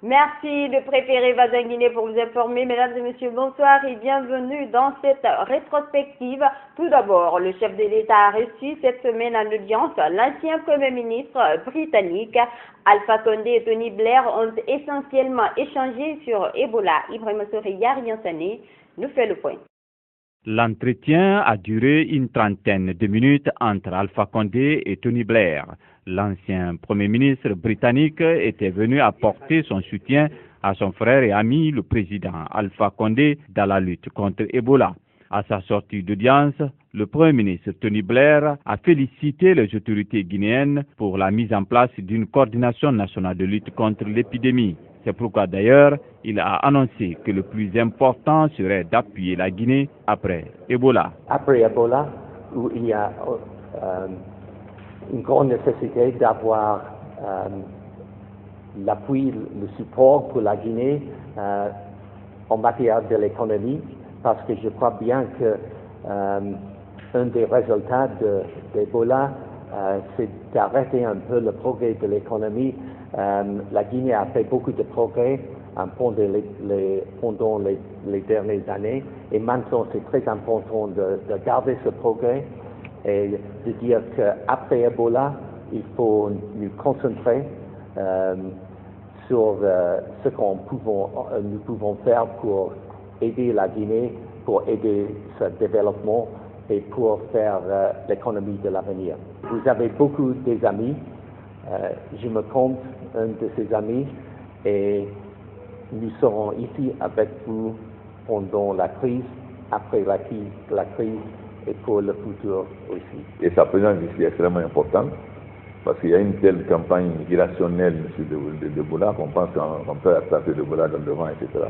Merci de préférer Voisin Guinée pour vous informer. Mesdames et messieurs, bonsoir et bienvenue dans cette rétrospective. Tout d'abord, le chef de l'État a reçu cette semaine en audience l'ancien Premier ministre britannique. Alpha Condé et Tony Blair ont essentiellement échangé sur Ebola. Ibrahima Soreya Riansane nous fait le point. L'entretien a duré une trentaine de minutes entre Alpha Condé et Tony Blair. L'ancien Premier ministre britannique était venu apporter son soutien à son frère et ami, le président Alpha Condé, dans la lutte contre Ebola. À sa sortie d'audience, le Premier ministre Tony Blair a félicité les autorités guinéennes pour la mise en place d'une coordination nationale de lutte contre l'épidémie. C'est pourquoi d'ailleurs, il a annoncé que le plus important serait d'appuyer la Guinée après Ebola. Après Ebola, où il y a une grande nécessité d'avoir l'appui, le support pour la Guinée en matière de l'économie, parce que je crois bien que un des résultats d'Ebola, c'est d'arrêter un peu le progrès de l'économie. La Guinée a fait beaucoup de progrès pendant les dernières années, et maintenant c'est très important de garder ce progrès et de dire qu'après Ebola, il faut nous concentrer sur ce que nous pouvons faire pour aider la Guinée, pour aider ce développement et pour faire l'économie de l'avenir. Vous avez beaucoup des amis, je me compte un de ces amis, et nous serons ici avec vous pendant la crise, après la crise et pour le futur aussi. Et sa présence ici est extrêmement importante, parce qu'il y a une telle campagne migrationnelle de Ebola qu'on pense qu'on peut attraper l'Ebola dans le vent, etc.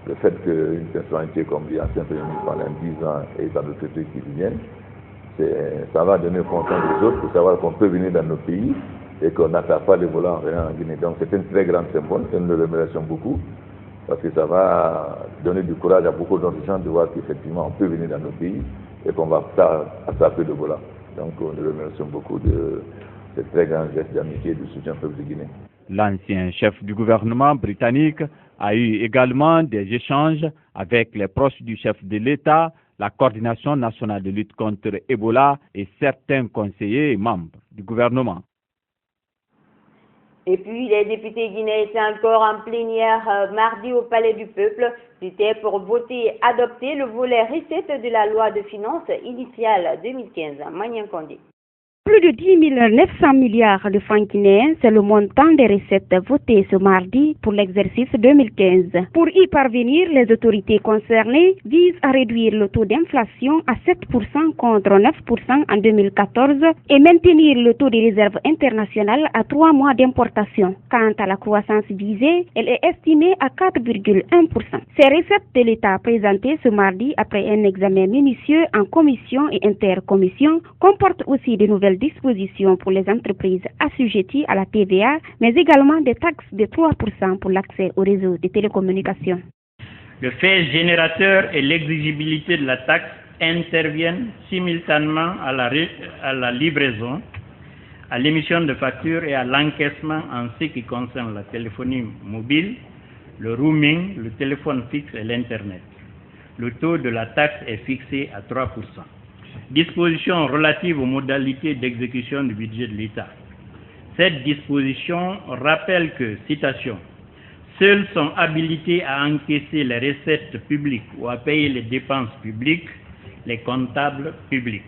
Le fait qu'une personnalité comme l'ancien Premier ministre pendant 10 ans et dans d'autres pays qui viennent, ça va donner confiance aux autres pour savoir qu'on peut venir dans nos pays et qu'on n'attrape pas l'Ebola en Guinée. Donc c'est une très grande symbole et nous le remercions beaucoup, parce que ça va donner du courage à beaucoup d'autres gens de voir qu'effectivement on peut venir dans nos pays et qu'on va attraper l'Ebola. Donc nous remercions beaucoup de ce très grand geste d'amitié et de soutien au peuple de Guinée. L'ancien chef du gouvernement britannique a eu également des échanges avec les proches du chef de l'État, la coordination nationale de lutte contre Ebola et certains conseillers et membres du gouvernement. Et puis, les députés guinéens étaient encore en plénière mardi au Palais du Peuple. C'était pour voter et adopter le volet recette de la loi de finances initiale 2015. Magnan Condé. Plus de 10 900 milliards de francs guinéens, c'est le montant des recettes votées ce mardi pour l'exercice 2015. Pour y parvenir, les autorités concernées visent à réduire le taux d'inflation à 7% contre 9% en 2014 et maintenir le taux des réserves internationales à 3 mois d'importation. Quant à la croissance visée, elle est estimée à 4,1%. Ces recettes de l'État présentées ce mardi après un examen minutieux en commission et intercommission comportent aussi de nouvelles dispositions pour les entreprises assujetties à la TVA, mais également des taxes de 3% pour l'accès au réseau de télécommunications. Le fait générateur et l'exigibilité de la taxe interviennent simultanément à la livraison, à l'émission de factures et à l'encaissement en ce qui concerne la téléphonie mobile, le roaming, le téléphone fixe et l'Internet. Le taux de la taxe est fixé à 3%. Disposition relative aux modalités d'exécution du budget de l'État. Cette disposition rappelle que, citation, « Seuls sont habilités à encaisser les recettes publiques ou à payer les dépenses publiques les comptables publics. »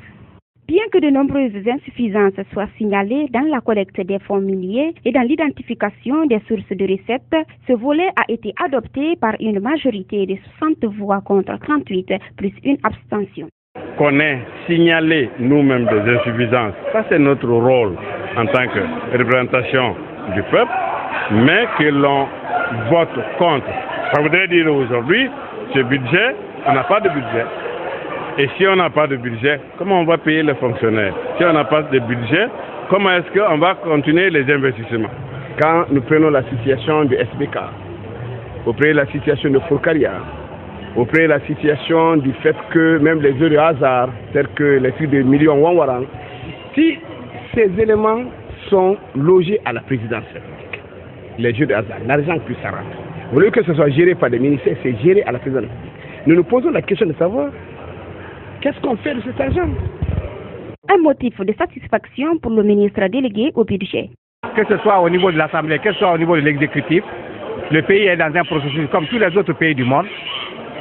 Bien que de nombreuses insuffisances soient signalées dans la collecte des fonds miniers et dans l'identification des sources de recettes, ce volet a été adopté par une majorité de 60 voix contre 38 plus une abstention. Qu'on ait signalé nous-mêmes des insuffisances, ça c'est notre rôle en tant que représentation du peuple, mais que l'on vote contre. Ça voudrait dire aujourd'hui, ce budget, on n'a pas de budget. Et si on n'a pas de budget, comment on va payer les fonctionnaires? Si on n'a pas de budget, comment est-ce qu'on va continuer les investissements? Quand nous prenons la situation de SBK, vous prenez la situation de Fourcaria, vous prenez la situation du fait que même les jeux de hasard, tels que les trucs de millions Wanwarang, si ces éléments sont logés à la présidence république, les jeux de hasard, l'argent plus ça rentre. Au lieu que ce soit géré par des ministères, c'est géré à la présidence république. Nous nous posons la question de savoir qu'est-ce qu'on fait de cet argent. Un motif de satisfaction pour le ministre délégué au budget. Que ce soit au niveau de l'Assemblée, que ce soit au niveau de l'exécutif, le pays est dans un processus comme tous les autres pays du monde.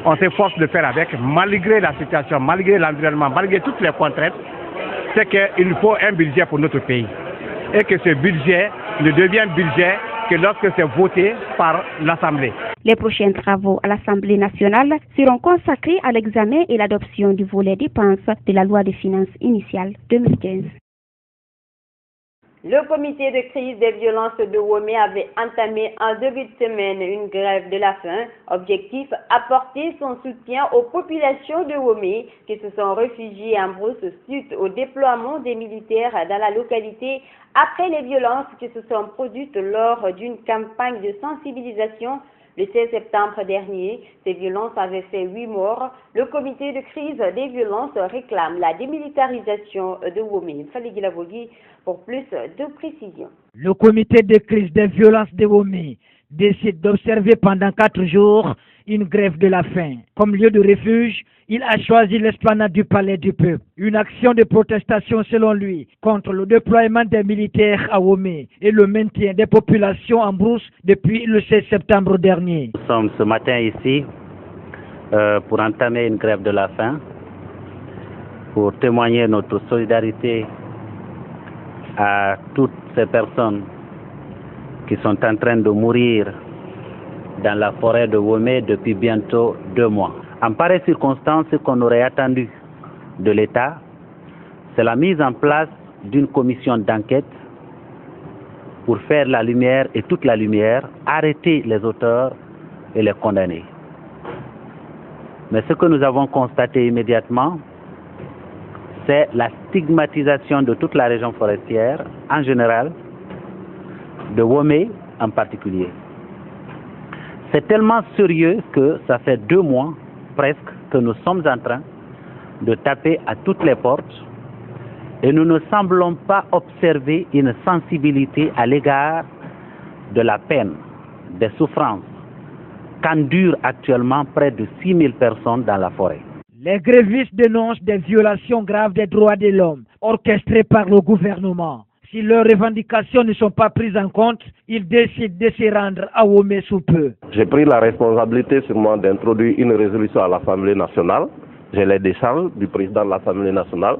On s'efforce de faire avec, malgré la situation, malgré l'environnement, malgré toutes les contraintes, c'est qu'il nous faut un budget pour notre pays. Et que ce budget ne devient budget que lorsque c'est voté par l'Assemblée. Les prochains travaux à l'Assemblée nationale seront consacrés à l'examen et l'adoption du volet dépenses de la loi de finances initiale 2015. Le comité de crise des violences de Womé avait entamé en début de semaine une grève de la faim. Objectif, apporter son soutien aux populations de Womé qui se sont réfugiées en brousse suite au déploiement des militaires dans la localité après les violences qui se sont produites lors d'une campagne de sensibilisation. Le 16 septembre dernier, ces violences avaient fait 8 morts. Le comité de crise des violences réclame la démilitarisation de Womé. Fali Gilavogui pour plus de précisions. Le comité de crise des violences de Womé décide d'observer pendant 4 jours une grève de la faim. Comme lieu de refuge, il a choisi l'esplanade du Palais du Peuple. Une action de protestation selon lui contre le déploiement des militaires à Womé et le maintien des populations en brousse depuis le 16 septembre dernier. Nous sommes ce matin ici pour entamer une grève de la faim, pour témoigner notre solidarité à toutes ces personnes qui sont en train de mourir dans la forêt de Womé depuis bientôt 2 mois. En pareille circonstance, ce qu'on aurait attendu de l'État, c'est la mise en place d'une commission d'enquête pour faire la lumière et toute la lumière, arrêter les auteurs et les condamner. Mais ce que nous avons constaté immédiatement, c'est la stigmatisation de toute la région forestière en général, de Womé en particulier. C'est tellement sérieux que ça fait 2 mois presque que nous sommes en train de taper à toutes les portes et nous ne semblons pas observer une sensibilité à l'égard de la peine, des souffrances qu'endurent actuellement près de 6000 personnes dans la forêt. Les grévistes dénoncent des violations graves des droits de l'homme orchestrées par le gouvernement. Si leurs revendications ne sont pas prises en compte, ils décident de se rendre à Womé sous peu. J'ai pris la responsabilité sur moi d'introduire une résolution à l'Assemblée nationale. J'ai les décharges du président de l'Assemblée nationale,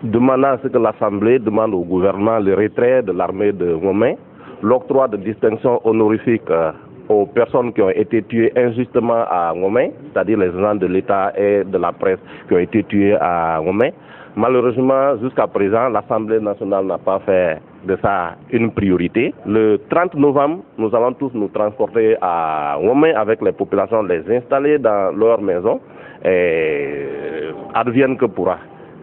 demandant à ce que l'Assemblée demande au gouvernement le retrait de l'armée de Womé, l'octroi de distinctions honorifiques aux personnes qui ont été tuées injustement à Womé, c'est-à-dire les agents de l'État et de la presse qui ont été tués à Womé. Malheureusement, jusqu'à présent, l'Assemblée nationale n'a pas fait de ça une priorité. Le 30 novembre, nous allons tous nous transporter à Womé avec les populations, les installer dans leurs maisons et advienne que pourra.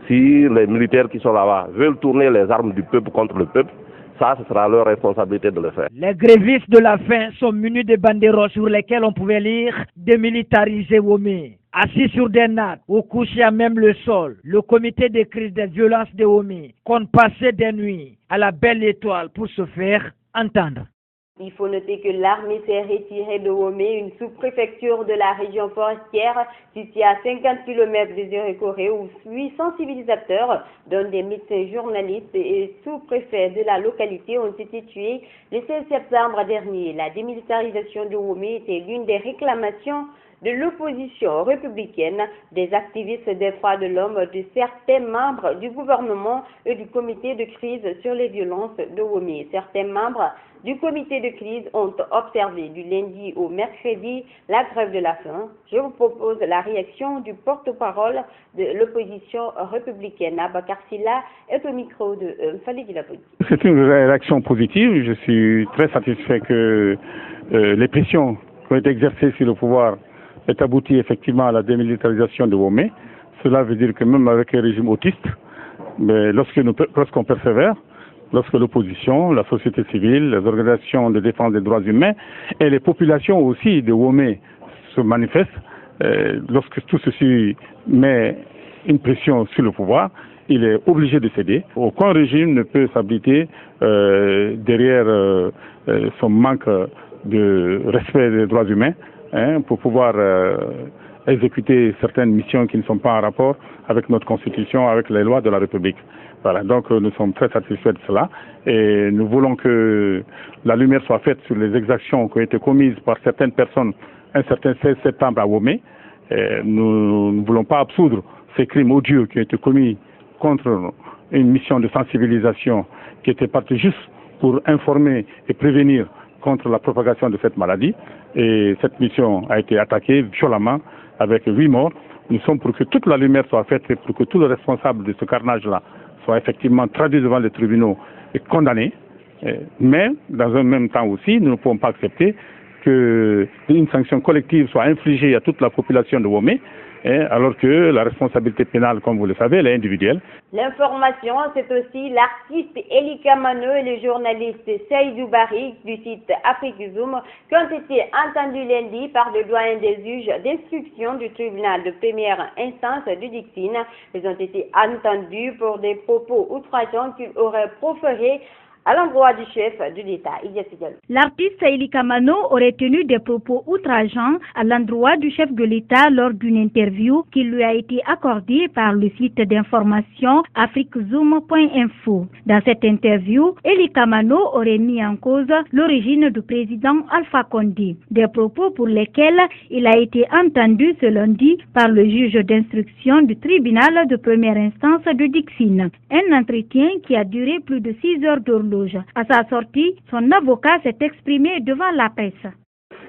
Si les militaires qui sont là-bas veulent tourner les armes du peuple contre le peuple, ça, ce sera leur responsabilité de le faire. Les grévistes de la faim sont munis de banderoles sur lesquelles on pouvait lire « Démilitariser Womé ». Assis sur des nattes ou couchés à même le sol, le comité de crise des violences de Womé compte passer des nuits à la belle étoile pour se faire entendre. Il faut noter que l'armée s'est retirée de Womé, une sous-préfecture de la région forestière située à 50 km de Zérékoré, où 800 civilisateurs, dont des médecins, journalistes et sous-préfets de la localité, ont été tués le 16 septembre dernier. La démilitarisation de Womé était l'une des réclamations de l'opposition républicaine, des activistes des droits de l'homme, de certains membres du gouvernement et du comité de crise sur les violences de Womé. Certains membres du comité de crise ont observé du lundi au mercredi la grève de la faim. Je vous propose la réaction du porte-parole de l'opposition républicaine. Abakar Silla est au micro de Fali Gilavogui. C'est une réaction positive. Je suis très satisfait que les pressions qui ont été exercées sur le pouvoir est abouti effectivement à la démilitarisation de Womé. Cela veut dire que même avec un régime autiste, mais lorsqu'on persévère, lorsque l'opposition, la société civile, les organisations de défense des droits humains et les populations aussi de Womé se manifestent, lorsque tout ceci met une pression sur le pouvoir, il est obligé de céder. Aucun régime ne peut s'abriter derrière son manque de respect des droits humains pour pouvoir exécuter certaines missions qui ne sont pas en rapport avec notre constitution, avec les lois de la République. Voilà, donc nous sommes très satisfaits de cela et nous voulons que la lumière soit faite sur les exactions qui ont été commises par certaines personnes un certain 16 septembre à Womé. Nous ne voulons pas absoudre ces crimes odieux qui ont été commis contre une mission de sensibilisation qui était partie juste pour informer et prévenir contre la propagation de cette maladie. Et cette mission a été attaquée violemment avec 8 morts. Nous sommes pour que toute la lumière soit faite et pour que tous les responsables de ce carnage-là soient effectivement traduits devant les tribunaux et condamnés. Mais, dans un même temps aussi, nous ne pouvons pas accepter qu'une sanction collective soit infligée à toute la population de Womé, alors que la responsabilité pénale, comme vous le savez, elle est individuelle. L'information, c'est aussi l'artiste Elika Mano et le journaliste Seydou Barry du site Afrique Zoom qui ont été entendus lundi par le doyen des juges d'instruction du tribunal de première instance du Dixine. Ils ont été entendus pour des propos outrageants qu'ils auraient proférés à l'endroit du chef de l'État. L'artiste Elika Mano aurait tenu des propos outrageants à l'endroit du chef de l'État lors d'une interview qui lui a été accordée par le site d'information afriquezoom.info. Dans cette interview, Elika Mano aurait mis en cause l'origine du président Alpha Condé, des propos pour lesquels il a été entendu ce lundi par le juge d'instruction du tribunal de première instance de Dixine. Un entretien qui a duré plus de 6 heures d'horloge. À sa sortie, son avocat s'est exprimé devant la presse.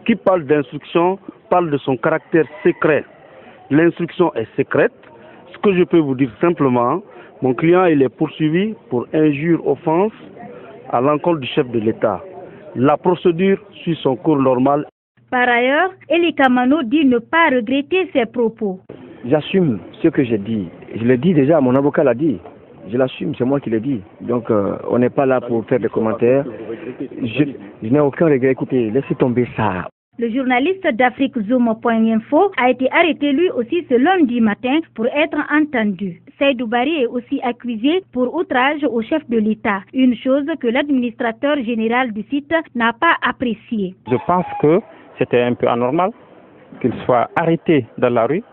Qui parle d'instruction parle de son caractère secret. L'instruction est secrète. Ce que je peux vous dire simplement, mon client il est poursuivi pour injure, offense à l'encontre du chef de l'État. La procédure suit son cours normal. Par ailleurs, Elika Mano dit ne pas regretter ses propos. J'assume ce que j'ai dit. Je l'ai dit déjà, mon avocat l'a dit. Je l'assume, c'est moi qui l'ai dit. Donc, on n'est pas là pour faire des commentaires. Je n'ai aucun regret. Écoutez, laissez tomber ça. Le journaliste d'AfriqueZoom.info a été arrêté lui aussi ce lundi matin pour être entendu. Seydou Barry est aussi accusé pour outrage au chef de l'État, une chose que l'administrateur général du site n'a pas appréciée. Je pense que c'était un peu anormal qu'il soit arrêté dans la rue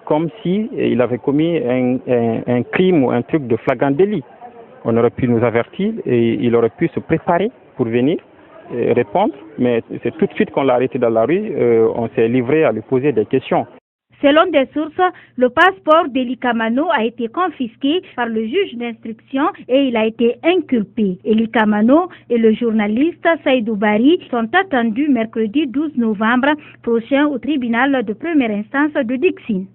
comme s'il avait commis un crime ou un truc de flagrant délit. On aurait pu nous avertir et il aurait pu se préparer pour venir répondre, mais c'est tout de suite qu'on l'a arrêté dans la rue, on s'est livré à lui poser des questions. Selon des sources, le passeport d'Elika Mano a été confisqué par le juge d'instruction et il a été inculpé. Elika Mano et le journaliste Seydou Barry sont attendus mercredi 12 novembre prochain au tribunal de première instance de Dixine.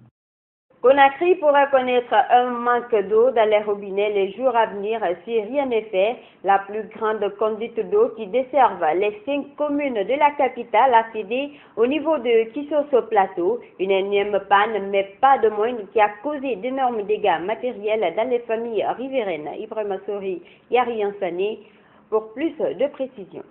Conakry pourra connaître un manque d'eau dans les robinets les jours à venir si rien n'est fait. La plus grande conduite d'eau qui desserve les 5 communes de la capitale a cédé au niveau de Kisoso Plateau. Une énième panne, mais pas de moindre, qui a causé d'énormes dégâts matériels dans les familles riveraines. Ibrahima Sori, Yari Ansane, pour plus de précision.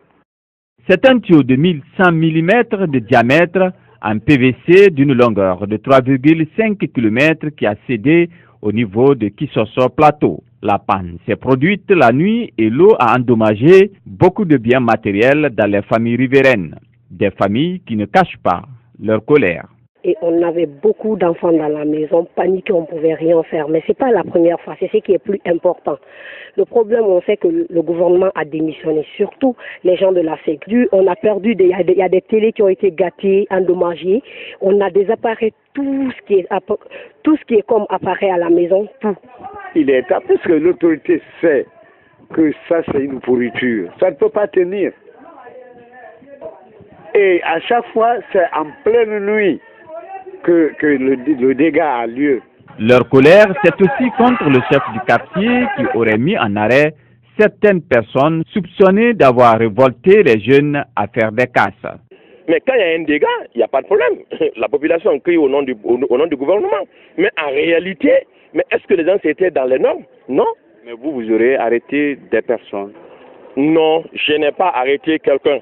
C'est un tuyau de 1100 mm de diamètre en PVC d'une longueur de 3,5 km qui a cédé au niveau de Kisoso Plateau. La panne s'est produite la nuit et l'eau a endommagé beaucoup de biens matériels dans les familles riveraines, des familles qui ne cachent pas leur colère. Et on avait beaucoup d'enfants dans la maison, paniqués, on ne pouvait rien faire. Mais ce n'est pas la première fois, c'est ce qui est plus important. Le problème, on sait que le gouvernement a démissionné, surtout les gens de la Sécu. On a perdu, il y a des télés qui ont été gâtées, endommagées. On a des appareils, tout ce qui est comme appareil à la maison, tout. Il est temps parce que l'autorité sait que ça c'est une pourriture. Ça ne peut pas tenir. Et à chaque fois, c'est en pleine nuit que le dégât a lieu. Leur colère, c'est aussi contre le chef du quartier qui aurait mis en arrêt certaines personnes soupçonnées d'avoir révolté les jeunes à faire des casses. Mais quand il y a un dégât, il n'y a pas de problème. La population crie au nom du gouvernement. Mais en réalité, est-ce que les gens étaient dans les normes? Non. Mais vous aurez arrêté des personnes. Non, je n'ai pas arrêté quelqu'un.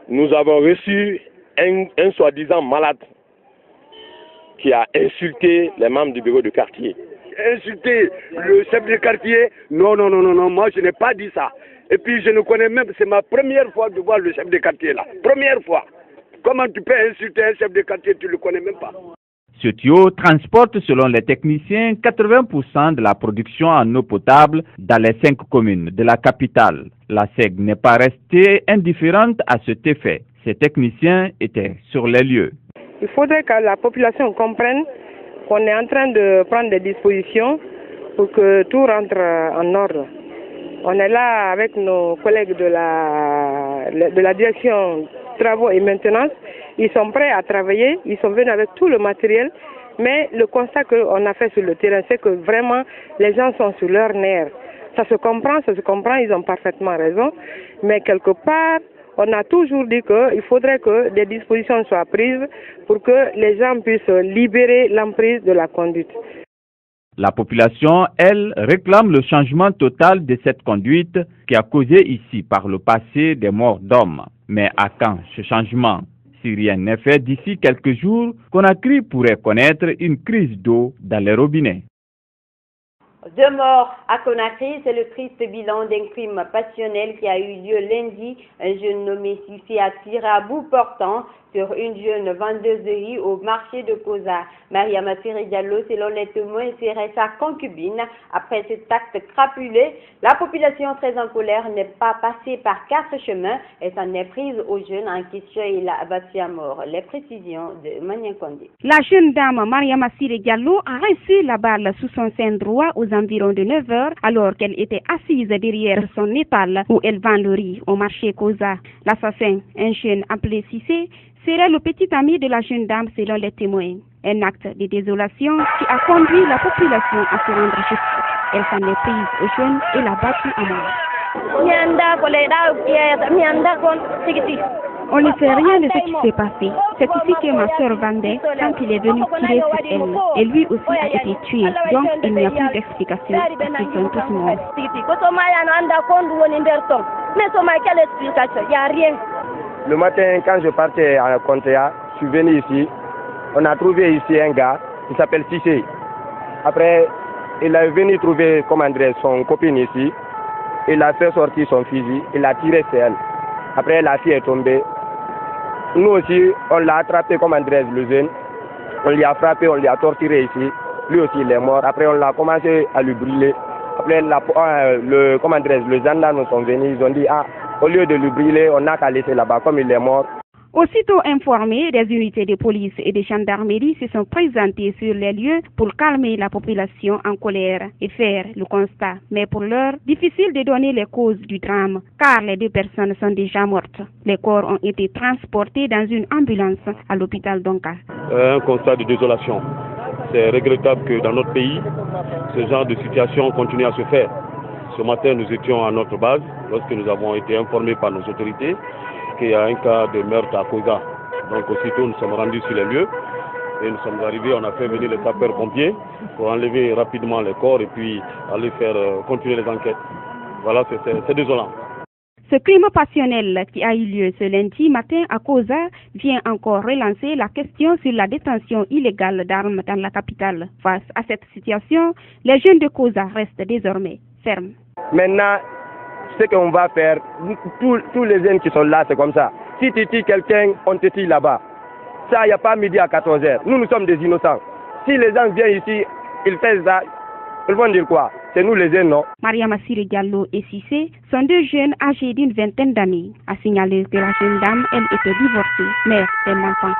Nous avons reçu un soi-disant malade qui a insulté les membres du bureau de quartier. Insulter le chef de quartier? Non, moi je n'ai pas dit ça. Et puis je ne connais même, c'est ma première fois de voir le chef de quartier là. Première fois. Comment tu peux insulter un chef de quartier, tu ne le connais même pas? Ce tuyau transporte, selon les techniciens, 80% de la production en eau potable dans les 5 communes de la capitale. La SEG n'est pas restée indifférente à cet effet. Ces techniciens étaient sur les lieux. Il faudrait que la population comprenne qu'on est en train de prendre des dispositions pour que tout rentre en ordre. On est là avec nos collègues de la direction travaux et maintenance. Ils sont prêts à travailler, ils sont venus avec tout le matériel, mais le constat qu'on a fait sur le terrain, c'est que vraiment les gens sont sur leurs nerfs. Ça se comprend, ils ont parfaitement raison, mais quelque part, on a toujours dit qu'il faudrait que des dispositions soient prises pour que les gens puissent libérer l'emprise de la conduite. La population, elle, réclame le changement total de cette conduite qui a causé ici par le passé des morts d'hommes. Mais à quand ce changement? Si rien n'est fait d'ici quelques jours, Conakry pourrait connaître une crise d'eau dans les robinets. 2 morts à Conakry, c'est le triste bilan d'un crime passionnel qui a eu lieu lundi. Un jeune nommé Sissé a tiré à bout portant sur une jeune vendeuse de riz au marché de Koza. Mariama Siri Diallo, selon les témoins, serait sa concubine. Après cet acte crapuleux, la population très en colère n'est pas passée par 4 chemins et s'en est prise au jeune en question et l'a abattu à mort. Les précisions de Mania Kondé. La jeune dame Mariama Siri Diallo a reçu la balle sous son sein droit aux environs de 9 heures alors qu'elle était assise derrière son épale où elle vend le riz au marché Koza. L'assassin, un jeune appelé Sissé, serait le petit ami de la jeune dame selon les témoins. Un acte de désolation qui a conduit la population à se rendre justice. Elle s'en est prise au jeune et l'a battu à mort. On ne sait rien de ce qui s'est passé. C'est ici que ma soeur vendait quand il est venu tirer sur elle. Et lui aussi a été tué. Donc il n'y a plus d'explication. Ils sont tous morts. Il n'y a rien. Le matin, quand je partais à Kontea, je suis venu ici. On a trouvé ici un gars qui s'appelle Sissé. Après, il est venu trouver, son copine ici. Il a fait sortir son fusil. Il a tiré sur elle. Après, la fille est tombée. Nous aussi, on l'a attrapé le jeune. On lui a frappé, on lui a torturé ici. Lui aussi, il est mort. Après, on l'a commencé à lui brûler. Après, le gendarme sont venus. Ils ont dit, au lieu de lui brûler, on n'a qu'à laisser là-bas, comme il est mort. Aussitôt informés, des unités de police et de gendarmerie se sont présentées sur les lieux pour calmer la population en colère et faire le constat. Mais pour l'heure, difficile de donner les causes du drame, car les 2 personnes sont déjà mortes. Les corps ont été transportés dans une ambulance à l'hôpital d'Onka. Un constat de désolation. C'est regrettable que dans notre pays, ce genre de situation continue à se faire. Ce matin, nous étions à notre base, lorsque nous avons été informés par nos autorités qu'il y a un cas de meurtre à Koza. Donc aussitôt, nous sommes rendus sur les lieux et nous sommes arrivés, on a fait venir les sapeurs-pompiers pour enlever rapidement les corps et puis aller faire continuer les enquêtes. Voilà, c'est désolant. Ce crime passionnel qui a eu lieu ce lundi matin à Koza vient encore relancer la question sur la détention illégale d'armes dans la capitale. Face à cette situation, les jeunes de Koza restent désormais fermes. Maintenant, ce qu'on va faire, tous les jeunes qui sont là, c'est comme ça. Si tu tues quelqu'un, on te tue là-bas. Ça, il n'y a pas midi à 14h. Nous sommes des innocents. Si les gens viennent ici, ils font ça, ils vont dire quoi? C'est nous les jeunes, non? Mariama Siri Diallo et Sissé sont 2 jeunes âgés d'une vingtaine d'années. A signalé que la jeune dame, elle était divorcée, mère d'un enfant.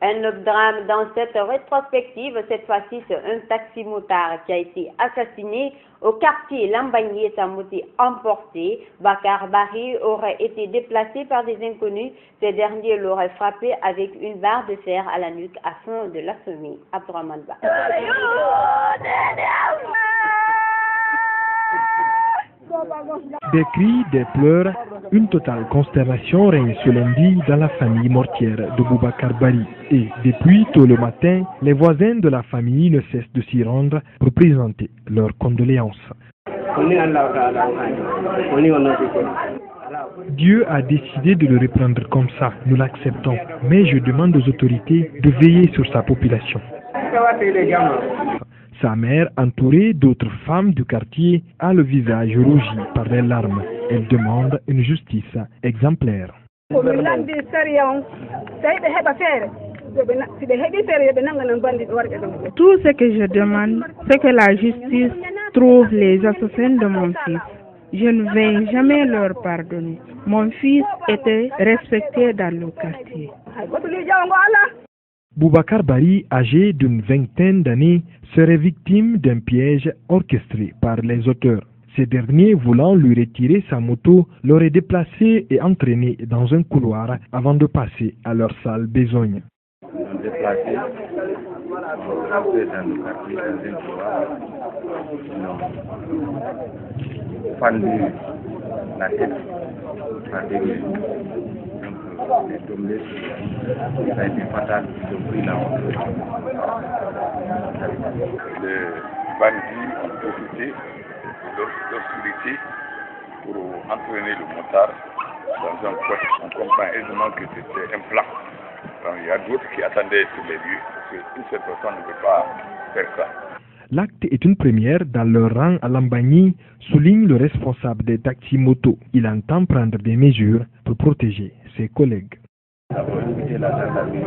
Un autre drame dans cette rétrospective, cette fois-ci c'est un taxi-motard qui a été assassiné au quartier Lambagné, sa moto emportée. Bakar Bari aurait été déplacé par des inconnus. Ces derniers l'auraient frappé avec une barre de fer à la nuque afin de l'assommer. Abdourahmane Ba. Des cris, des pleurs, Une totale consternation règne ce lundi dans la famille mortière de Boubacar Bari. Et depuis tôt le matin, les voisins de la famille ne cessent de s'y rendre pour présenter leurs condoléances. Dieu a décidé de le reprendre comme ça, nous l'acceptons. Mais je demande aux autorités de veiller sur sa population. Sa mère, entourée d'autres femmes du quartier, a le visage rougi par les larmes. Elle demande une justice exemplaire. Tout ce que je demande, c'est que la justice trouve les assassins de mon fils. Je ne vais jamais leur pardonner. Mon fils était respecté dans le quartier. Boubacar Bari, âgé d'une vingtaine d'années, serait victime d'un piège orchestré par les auteurs. Ces derniers, voulant lui retirer sa moto, l'auraient déplacé et entraîné dans un couloir avant de passer à leur sale besogne. Ils ont déplacé, ils ont rentré dans le quartier, dans un couloir, ils ont fendu la tête par des murs. Donc, les tombés, ça a été fatal, ils ont pris la moto. Les bandits ont profité de l'obscurité pour entraîner le motard dans un poste. On comprend aisément que c'était un plan. Donc, il y a d'autres qui attendaient sur les lieux, parce qu'une seule personne ne peut pas faire ça. L'acte est une première dans leur rang à Lambagny, souligne le responsable des taxis-motos. Il entend prendre des mesures pour protéger ses collègues. Nous avons invité la gendarmerie,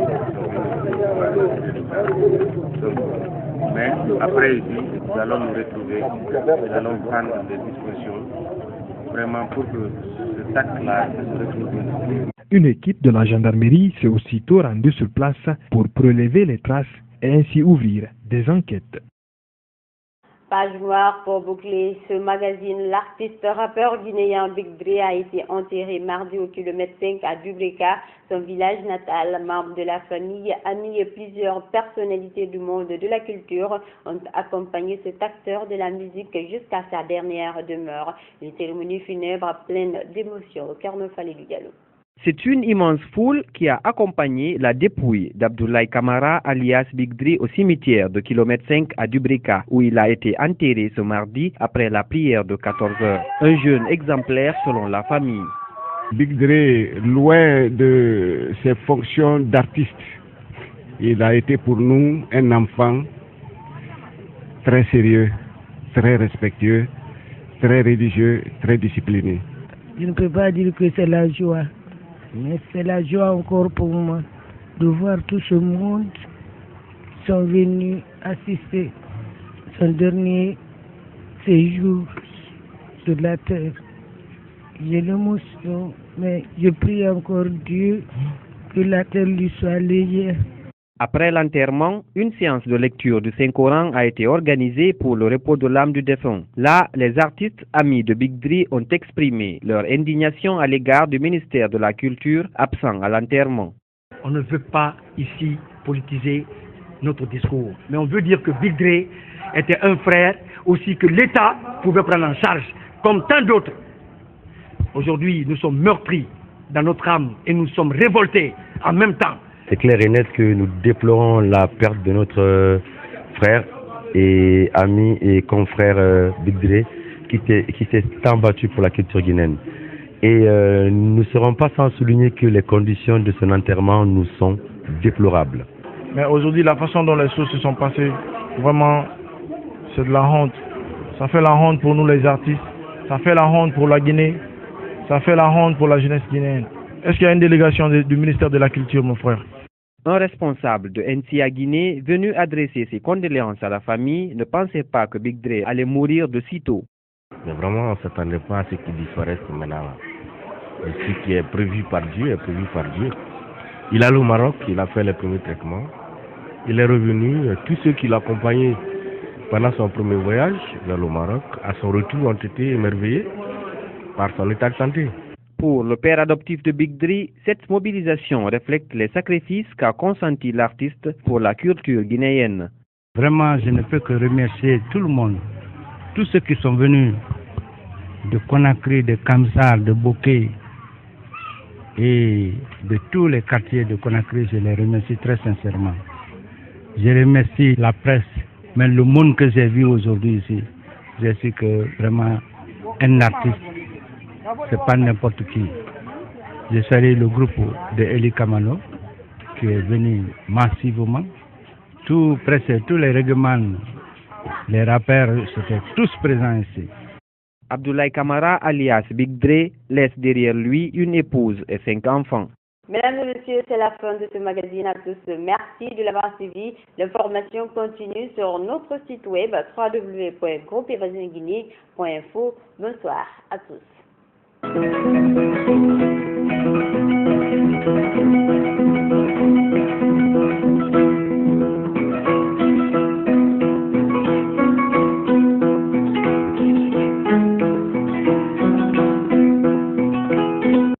mais après ici, nous allons nous retrouver, nous allons prendre des dispositions vraiment pour que ce acte-là ne se retrouve plus. Une équipe de la gendarmerie s'est aussitôt rendue sur place pour prélever les traces et ainsi ouvrir des enquêtes. Page noire pour boucler ce magazine. L'artiste rappeur guinéen Big Dre a été enterré mardi au kilomètre 5 à Dubreka, son village natal. Membres de la famille, amis et plusieurs personnalités du monde de la culture ont accompagné cet acteur de la musique jusqu'à sa dernière demeure. Une cérémonie funèbre pleine d'émotions au Kermefalé du Gallo. C'est une immense foule qui a accompagné la dépouille d'Abdoulaye Kamara alias Big Dre au cimetière de kilomètre 5 à Dubreka où il a été enterré ce mardi après la prière de 14 heures. Un jeune exemplaire selon la famille. Big Dre, loin de ses fonctions d'artiste, il a été pour nous un enfant très sérieux, très respectueux, très religieux, très discipliné. Je ne peux pas dire que c'est la joie. Mais c'est la joie encore pour moi de voir tout ce monde qui sont venus assister son dernier séjour sur la terre. J'ai l'émotion, mais je prie encore Dieu que la terre lui soit légère. Après l'enterrement, une séance de lecture du Saint-Coran a été organisée pour le repos de l'âme du défunt. Là, les artistes amis de Big Dre ont exprimé leur indignation à l'égard du ministère de la Culture absent à l'enterrement. On ne veut pas ici politiser notre discours, mais on veut dire que Big Dre était un frère aussi que l'État pouvait prendre en charge, comme tant d'autres. Aujourd'hui, nous sommes meurtris dans notre âme et nous sommes révoltés en même temps. C'est clair et net que nous déplorons la perte de notre frère et ami et confrère Big Dre qui s'est tant battu pour la culture guinéenne. Et nous ne serons pas sans souligner que les conditions de son enterrement nous sont déplorables. Mais aujourd'hui, la façon dont les choses se sont passées, vraiment, c'est de la honte. Ça fait la honte pour nous les artistes, ça fait la honte pour la Guinée, ça fait la honte pour la jeunesse guinéenne. Est-ce qu'il y a une délégation du ministère de la Culture, mon frère? Un responsable de NCA Guinée, venu adresser ses condoléances à la famille, ne pensait pas que Big Dre allait mourir de sitôt. Mais vraiment, on ne s'attendait pas à ce qu'il disparaisse maintenant. Et ce qui est prévu par Dieu est prévu par Dieu. Il est allé au Maroc, il a fait les premiers traitements. Il est revenu, tous ceux qui l'accompagnaient pendant son premier voyage vers le Maroc, à son retour, ont été émerveillés par son état de santé. Pour le père adoptif de Big Dre, cette mobilisation reflète les sacrifices qu'a consentis l'artiste pour la culture guinéenne. Vraiment, je ne peux que remercier tout le monde, tous ceux qui sont venus de Conakry, de Kamsar, de Bokeh, et de tous les quartiers de Conakry, je les remercie très sincèrement. Je remercie la presse, mais le monde que j'ai vu aujourd'hui ici, je sais que vraiment un artiste, c'est pas n'importe qui. Je salue le groupe de Eli Kamano qui est venu massivement. Presque tous les règlements, les rappeurs, étaient tous présents ici. Abdoulaye Kamara, alias Big Dre, laisse derrière lui une épouse et 5 enfants. Mesdames et messieurs, c'est la fin de ce magazine. À tous, merci de l'avoir suivi. L'information continue sur notre site web www.groupeevasionguinée.info. Bonsoir à tous.